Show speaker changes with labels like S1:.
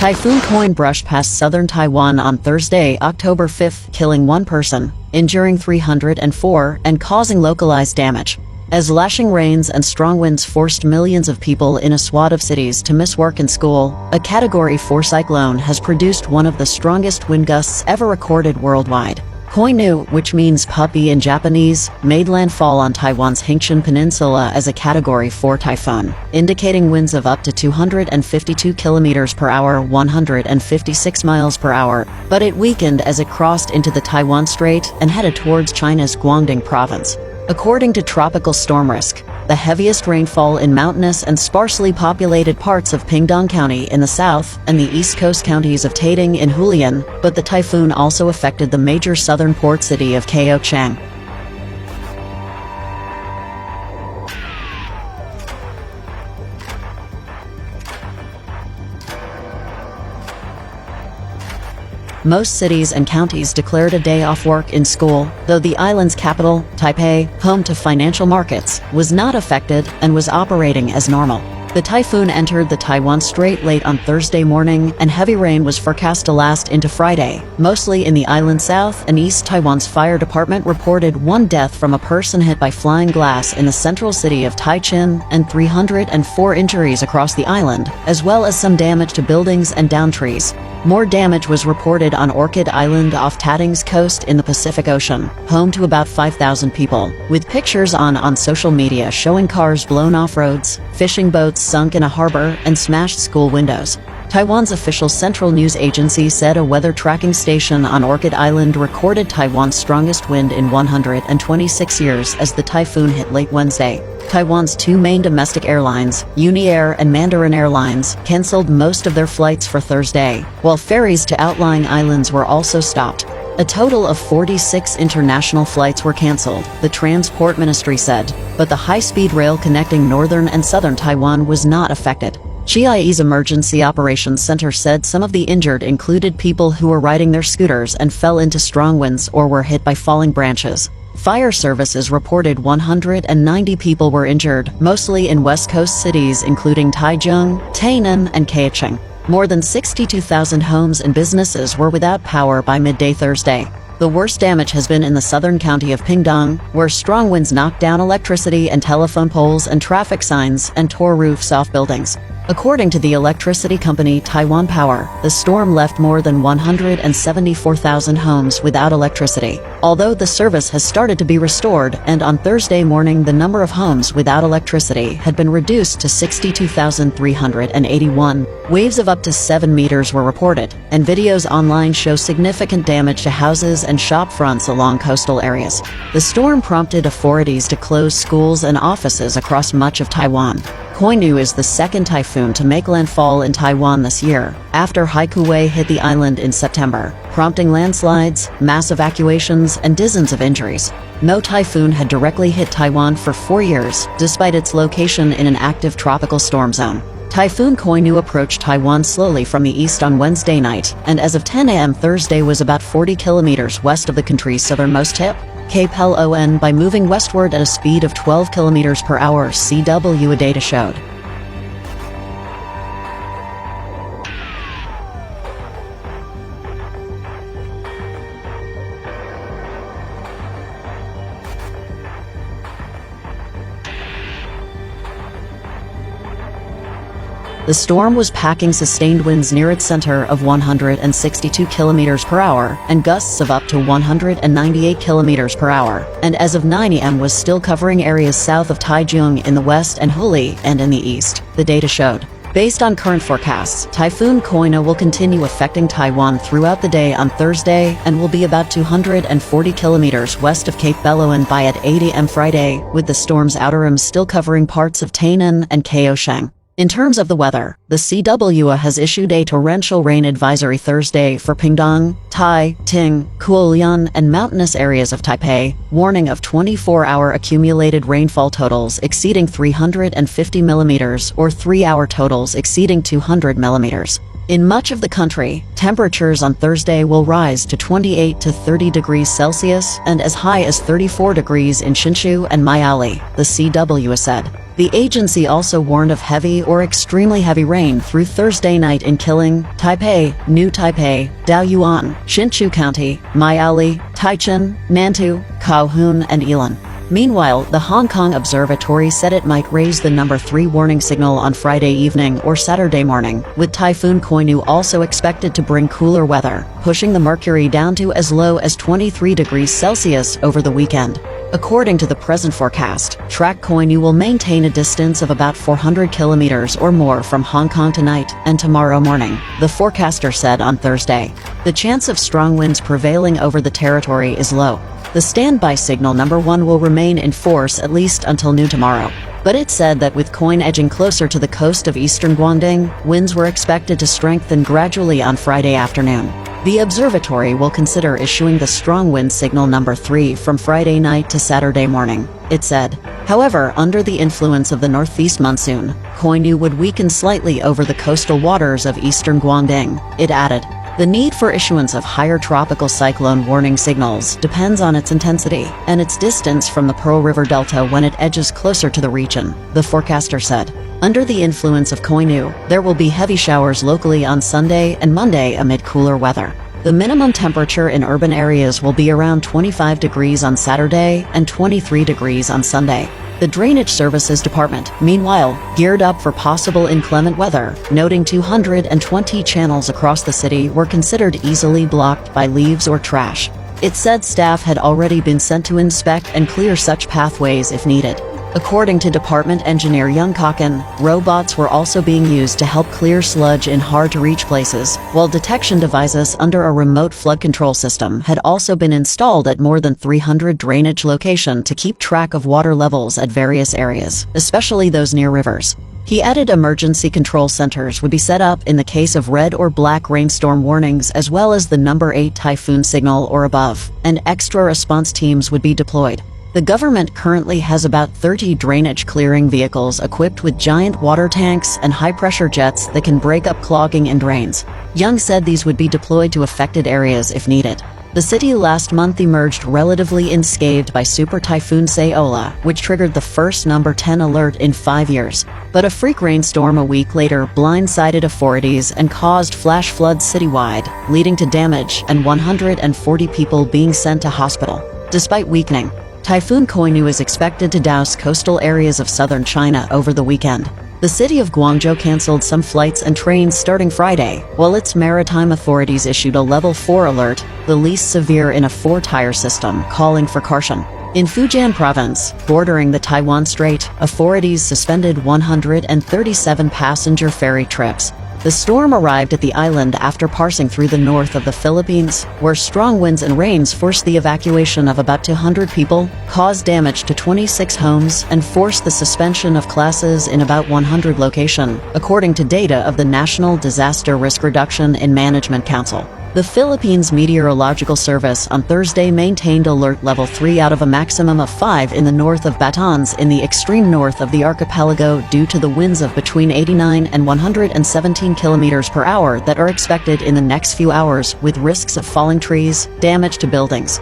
S1: Typhoon Koinu brushed past southern Taiwan on Thursday, October 5, killing one person, injuring 304, and causing localized damage. As lashing rains and strong winds forced millions of people in a swath of cities to miss work and school, a Category 4 cyclone has produced one of the strongest wind gusts ever recorded worldwide. Koinu, which means puppy in Japanese, made landfall on Taiwan's Hengqian Peninsula as a Category 4 typhoon, indicating winds of up to 252 kilometers per hour, 156 miles per hour, but it weakened as it crossed into the Taiwan Strait and headed towards China's Guangdong province. According to Tropical Storm Risk, the heaviest rainfall in mountainous and sparsely populated parts of Pingdong County in the south and the east coast counties of Taitung in Hualien, but the typhoon also affected the major southern port city of Kaohsiung. Most cities and counties declared a day off work in school, though the island's capital, Taipei, home to financial markets, was not affected and was operating as normal. The typhoon entered the Taiwan Strait late on Thursday morning, and heavy rain was forecast to last into Friday, mostly in the island's south and east. Taiwan's fire department reported one death from a person hit by flying glass in the central city of Taichin and 304 injuries across the island, as well as some damage to buildings and downed trees. More damage was reported on Orchid Island off Taitung's coast in the Pacific Ocean, home to about 5,000 people, with pictures on social media showing cars blown off roads, fishing boats sunk in a harbor, and smashed school windows. Taiwan's official central news agency said a weather tracking station on Orchid Island recorded Taiwan's strongest wind in 126 years as the typhoon hit late Wednesday. Taiwan's two main domestic airlines, UniAir and Mandarin Airlines, canceled most of their flights for Thursday, while ferries to outlying islands were also stopped. A total of 46 international flights were canceled, the Transport Ministry said, but the high-speed rail connecting northern and southern Taiwan was not affected. Chiayi's Emergency Operations Center said some of the injured included people who were riding their scooters and fell into strong winds or were hit by falling branches. Fire services reported 190 people were injured, mostly in West Coast cities including Taichung, Tainan, and Kaohsiung. More than 62,000 homes and businesses were without power by midday Thursday. The worst damage has been in the southern county of Pingdong, where strong winds knocked down electricity and telephone poles and traffic signs and tore roofs off buildings. According to the electricity company Taiwan Power, the storm left more than 174,000 homes without electricity, although the service has started to be restored, and on Thursday morning the number of homes without electricity had been reduced to 62,381. Waves of up to 7 meters were reported, and videos online show significant damage to houses and shop fronts along coastal areas. The storm prompted authorities to close schools and offices across much of Taiwan. Koinu is the second typhoon to make landfall in Taiwan this year, after Haikouwei hit the island in September, prompting landslides, mass evacuations, and dozens of injuries. No typhoon had directly hit Taiwan for 4 years, despite its location in an active tropical storm zone. Typhoon Koinu approached Taiwan slowly from the east on Wednesday night, and as of 10 a.m. Thursday was about 40 kilometers west of the country's southernmost tip, Cape Lon, by moving westward at a speed of 12 kilometers per hour, CW data showed. The storm was packing sustained winds near its center of 162 kilometers per hour and gusts of up to 198 kilometers per hour, and as of 9 a.m. was still covering areas south of Taichung in the west and Huli and in the east, the data showed. Based on current forecasts, Typhoon Koinu will continue affecting Taiwan throughout the day on Thursday and will be about 240 kilometers west of Cape Lon by at 8 a.m. Friday, with the storm's outer rim still covering parts of Tainan and Kaohsiung. In terms of the weather, the CWA has issued a torrential rain advisory Thursday for Pingdong, Tai, Ting, Hualien, and mountainous areas of Taipei, warning of 24-hour accumulated rainfall totals exceeding 350 millimeters or 3-hour totals exceeding 200 millimeters. In much of the country, temperatures on Thursday will rise to 28 to 30 degrees Celsius and as high as 34 degrees in Hsinchu and Miaoli, the CWA said. The agency also warned of heavy or extremely heavy rain through Thursday night in Kiling, Taipei, New Taipei, Daoyuan, Hsinchu County, Miaoli, Taichung, Nantou, Kowloon, and Yilan. Meanwhile, the Hong Kong Observatory said it might raise the number 3 warning signal on Friday evening or Saturday morning, with Typhoon Koinu also expected to bring cooler weather, pushing the mercury down to as low as 23 degrees Celsius over the weekend. According to the present forecast, track Koinu will maintain a distance of about 400 kilometers or more from Hong Kong tonight and tomorrow morning, the forecaster said on Thursday. The chance of strong winds prevailing over the territory is low. The standby signal number 1 will remain in force at least until noon tomorrow. But it said that with Koinu edging closer to the coast of eastern Guangdong, winds were expected to strengthen gradually on Friday afternoon. The observatory will consider issuing the strong wind signal number 3 from Friday night to Saturday morning, it said. However, under the influence of the northeast monsoon, Koinu would weaken slightly over the coastal waters of eastern Guangdong, it added. The need for issuance of higher tropical cyclone warning signals depends on its intensity and its distance from the Pearl River Delta when it edges closer to the region, the forecaster said. Under the influence of Koinu, there will be heavy showers locally on Sunday and Monday amid cooler weather. The minimum temperature in urban areas will be around 25 degrees on Saturday and 23 degrees on Sunday. The Drainage Services Department, meanwhile, geared up for possible inclement weather, noting 220 channels across the city were considered easily blocked by leaves or trash. It said staff had already been sent to inspect and clear such pathways if needed. According to Department Engineer Young Kokken, robots were also being used to help clear sludge in hard-to-reach places, while detection devices under a remote flood control system had also been installed at more than 300 drainage locations to keep track of water levels at various areas, especially those near rivers. He added emergency control centers would be set up in the case of red or black rainstorm warnings as well as the number 8 typhoon signal or above, and extra response teams would be deployed. The government currently has about 30 drainage clearing vehicles equipped with giant water tanks and high-pressure jets that can break up clogging in drains. Young said these would be deployed to affected areas if needed. The city last month emerged relatively unscathed by Super Typhoon Saola, which triggered the first number 10 alert in 5 years. But a freak rainstorm a week later blindsided authorities and caused flash floods citywide, leading to damage and 140 people being sent to hospital. Despite weakening, Typhoon Koinu is expected to douse coastal areas of southern China over the weekend. The city of Guangzhou canceled some flights and trains starting Friday, while its maritime authorities issued a level 4 alert, the least severe in a 4-tier system, calling for caution. In Fujian province, bordering the Taiwan Strait, authorities suspended 137 passenger ferry trips. The storm arrived at the island after passing through the north of the Philippines, where strong winds and rains forced the evacuation of about 200 people, caused damage to 26 homes, and forced the suspension of classes in about 100 locations, according to data of the National Disaster Risk Reduction and Management Council. The Philippines Meteorological Service on Thursday maintained alert level 3 out of a maximum of 5 in the north of Batangas in the extreme north of the archipelago due to the winds of between 89 and 117 kilometers per hour that are expected in the next few hours, with risks of falling trees, damage to buildings,